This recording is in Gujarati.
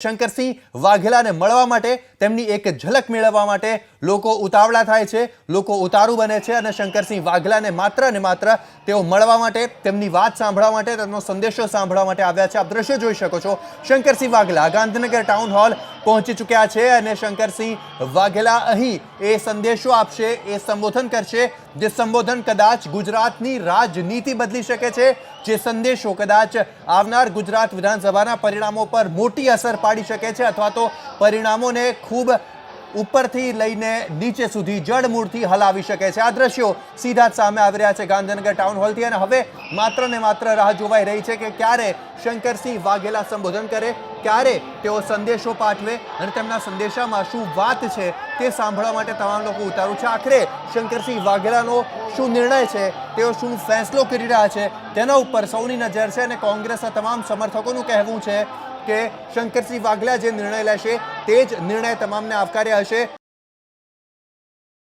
શંકરસિંહ વાઘેલાને મળવા માટે, તેમની એક ઝલક મેળવવા માટે લોકો ઉતાવળા થાય છે, લોકો ઉતારું બને છે અને શંકરસિંહ વાઘેલાને માત્ર ને માત્ર તેઓ મળવા માટે, તેમની વાત સાંભળવા માટે, તેમનો સંદેશો સાંભળવા માટે આવ્યા છે. આપ દ્રશ્યો જોઈ શકો છો. શંકરસિંહ વાઘેલા ગાંધીનગર ટાઉન હોલ પહોંચી ચૂક્યા છે અને શંકરસિંહ વાઘેલા અહીં એ સંદેશો આપશે, એ સંબોધન કરશે, જે સંબોધન કદાચ ગુજરાતની રાજનીતિ બદલી શકે છે, જે સંદેશો કદાચ આવનાર ગુજરાત વિધાનસભાના પરિણામો પર મોટી અસર પાડી શકે છે અથવા તો પરિણામોને ખૂબ ઉપરથી લઈને નીચે સુધી જડમૂળથી હલાવી શકે છે. આ દ્રશ્યો સીધા જ સામે આવી રહ્યા છે ગાંધીનગર ટાઉન હોલથી અને હવે માત્ર ને માત્ર રાહ જોવાઈ રહી છે કે ક્યારે શંકરસિંહ વાઘેલા સંબોધન કરે, ક્યારે તેઓ સંદેશો પાઠવે અને તેમના સંદેશામાં શું વાત છે તે સાંભળવા માટે તમામ લોકો ઉતારું છે. આખરે શંકરસિંહ વાઘેલાનો શું નિર્ણય છે, તેઓ શું ફેસલો કરી રહ્યા છે, તેના ઉપર સૌની નજર છે અને કોંગ્રેસના તમામ સમર્થકોનું કહેવું છે કે શંકરસિંહ વાઘેલા જે નિર્ણય લેશે તે જ નિર્ણય તમામને આવકાર્ય હશે.